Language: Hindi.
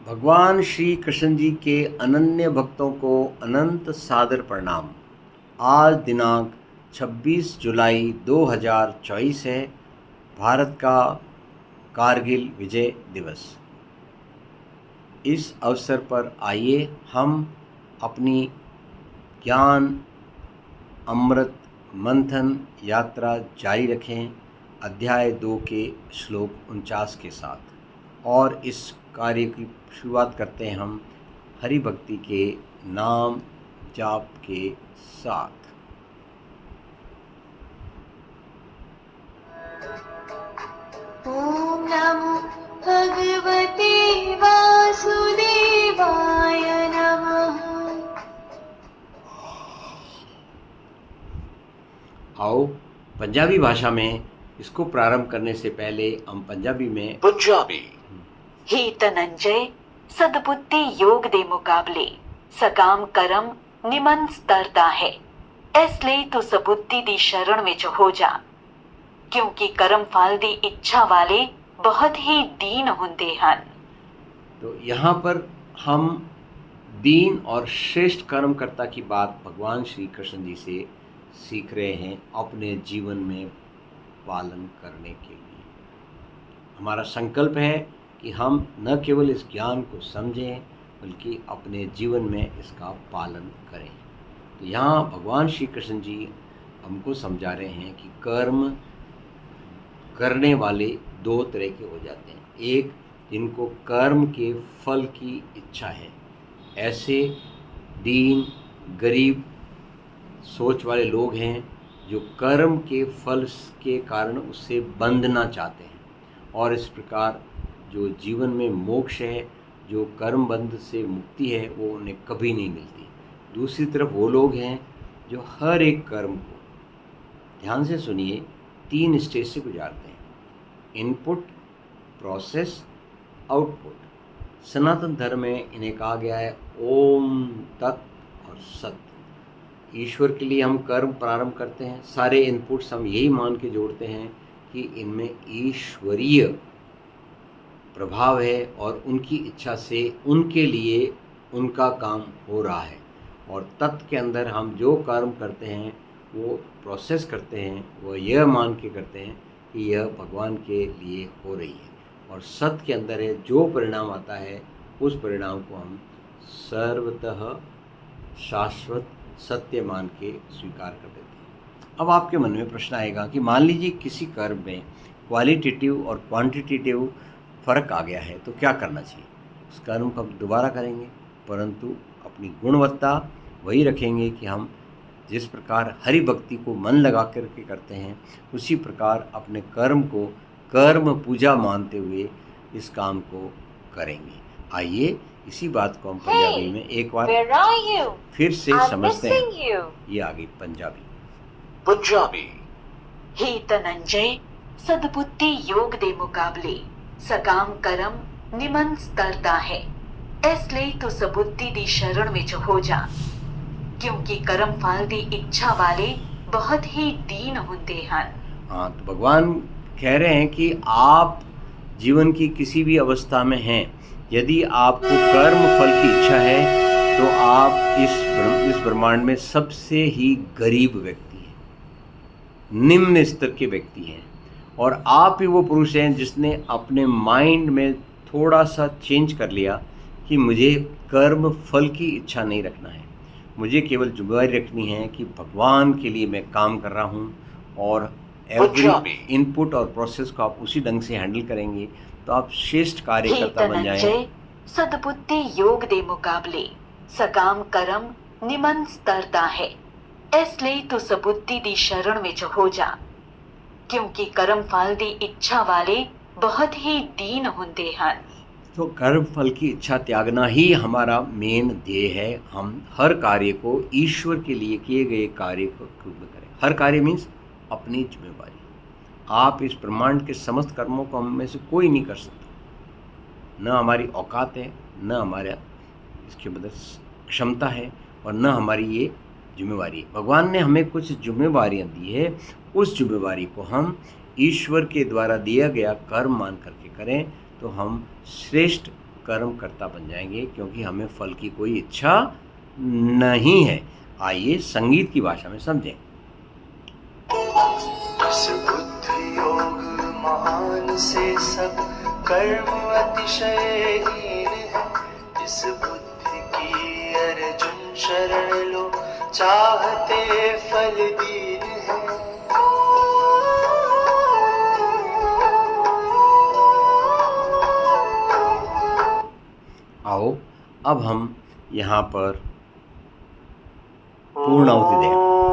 भगवान श्री कृष्ण जी के अनन्य भक्तों को अनंत सादर प्रणाम। आज दिनांक 26 जुलाई 2024 है, भारत का कारगिल विजय दिवस। इस अवसर पर आइए हम अपनी ज्ञान अमृत मंथन यात्रा जारी रखें अध्याय 2 के श्लोक 49 के साथ। और इस कार्य की शुरुआत करते हैं हम हरि भक्ति के नाम जाप के साथ। ओम नमो भगवते वासुदेवाय नमः। आओ पंजाबी भाषा में इसको प्रारंभ करने से पहले हम पंजाबी में हे धनंजय, सद्बुद्धि योग ਦੇ ਮੁਕਾਬਲੇ ਸਕਾਮ ਕਰਮ ਨਿਮਨ ਸਤਰ ਦਾ ਹੈ। ਇਸ ਲਈ ਤੂੰ ਸਬੁੱਧੀ ਦੀ ਸ਼ਰਨ ਵਿੱਚ ਹੋ ਜਾ, ਕਿਉਂਕਿ ਕਰਮ ਫਲ ਦੀ ਇੱਛਾ ਵਾਲੇ बहुत ही दीन ਹੁੰਦੇ ਹਨ। तो यहाँ पर हम दीन और श्रेष्ठ कर्मकर्ता की बात भगवान श्री कृष्ण जी से सीख रहे हैं अपने जीवन में पालन करने के लिए। हमारा संकल्प है कि हम न केवल इस ज्ञान को समझें बल्कि अपने जीवन में इसका पालन करें। तो यहाँ भगवान श्री कृष्ण जी हमको समझा रहे हैं कि कर्म करने वाले दो तरह के हो जाते हैं। एक, जिनको कर्म के फल की इच्छा है, ऐसे दीन गरीब सोच वाले लोग हैं जो कर्म के फल के कारण उससे बंधना चाहते हैं, और इस प्रकार जो जीवन में मोक्ष है, जो कर्म बंध से मुक्ति है, वो उन्हें कभी नहीं मिलती। दूसरी तरफ वो लोग हैं जो हर एक कर्म को, ध्यान से सुनिए, 3 स्टेज से गुजारते हैं: इनपुट, प्रोसेस, आउटपुट। सनातन धर्म में इन्हें कहा गया है ओम, तत् और सत। ईश्वर के लिए हम कर्म प्रारंभ करते हैं, सारे इनपुट्स हम यही मान के जोड़ते हैं कि इनमें ईश्वरीय प्रभाव है और उनकी इच्छा से उनके लिए उनका काम हो रहा है। और तत्व के अंदर हम जो कर्म करते हैं, वो प्रोसेस करते हैं, वो यह मान के करते हैं कि यह भगवान के लिए हो रही है। और सत्य के अंदर है, जो परिणाम आता है उस परिणाम को हम सर्वतः शाश्वत सत्य मान के स्वीकार कर देते हैं। अब आपके मन में प्रश्न आएगा कि मान लीजिए किसी कर्म में क्वालिटेटिव और क्वांटिटेटिव फ़र्क आ गया है, तो क्या करना चाहिए? उस कर्म को हम दोबारा करेंगे, परंतु अपनी गुणवत्ता वही रखेंगे कि हम जिस प्रकार हरि भक्ति को मन लगा करके करते हैं, उसी प्रकार अपने कर्म को कर्म पूजा मानते हुए इस काम को करेंगे। आइए इसी बात को हम पंजाबी में एक बार फिर से समझते हैं। ये आ गई पंजाबी। हे धनंजय, सद्बुद्धि योग ਦੇ ਮੁਕਾਬਲੇ ਸਕਾਮ ਕਰਮ ਨਿਮਨ ਸਤਰ ਦਾ ਹੈ। ਇਸ ਲਈ ਤੂੰ ਸਬੁੱਧੀ ਦੀ ਸ਼ਰਨ ਵਿੱਚ ਹੋ ਜਾ, क्योंकि कर्म फल की इच्छा वाले बहुत ही दीन होते हैं। हाँ, तो भगवान कह रहे हैं कि आप जीवन की किसी भी अवस्था में हैं, यदि आपको कर्म फल की इच्छा है तो आप इस ब्रह्मांड में सबसे ही गरीब व्यक्ति हैं, निम्न स्तर के व्यक्ति हैं। और आप ही वो पुरुष हैं जिसने अपने माइंड में थोड़ा सा चेंज कर लिया कि मुझे कर्म फल की इच्छा नहीं रखना है, मुझे केवल जिम्मेदारी रखनी है कि भगवान के लिए मैं काम कर रहा हूँ। और एवरी इनपुट और प्रोसेस को आप उसी ढंग से हैंडल करेंगे तो आप श्रेष्ठ कार्यकर्ता बन जाएं। सद्बुद्धि योग ਦੇ ਮੁਕਾਬਲੇ ਸਕਾਮ ਕਰਮ ਨਿਮਨ ਸਤਰ ਦਾ ਹੈ। ਇਸ ਲਈ ਤੂੰ ਸਬੁੱਧੀ ਦੀ ਸ਼ਰਨ ਵਿੱਚ ਹੋ ਜਾ, क्योंकि कर्म फल की इच्छा वाले बहुत ही दीन होते हैं। तो कर्म फल की इच्छा त्यागना ही हमारा मेन ध्येय है। हम हर कार्य को ईश्वर के लिए किए गए कार्य को खुद में करें। हर कार्य मीन्स अपनी जिम्मेवारी। आप इस ब्रह्मांड के समस्त कर्मों को हम में से कोई नहीं कर सकता, न हमारी औकात है, न हमारा इसके बदल क्षमता है, और न हमारी ये जिम्मेवारी है। भगवान ने हमें कुछ जिम्मेवारियाँ दी है, उस जिम्मेवारी को हम ईश्वर के द्वारा दिया गया कर्म मान करके करें तो हम श्रेष्ठ कर्म करता बन जाएंगे, क्योंकि हमें फल की कोई इच्छा नहीं है। आइए संगीत की भाषा में समझें। इस बुद्धि योग महान से सब कर्म अतिशयहीन है। इस बुद्धि की अर्जुन शरण लो, चाहते फल दीन है। आओ अब हम यहाँ पर पूर्ण आहुति दें।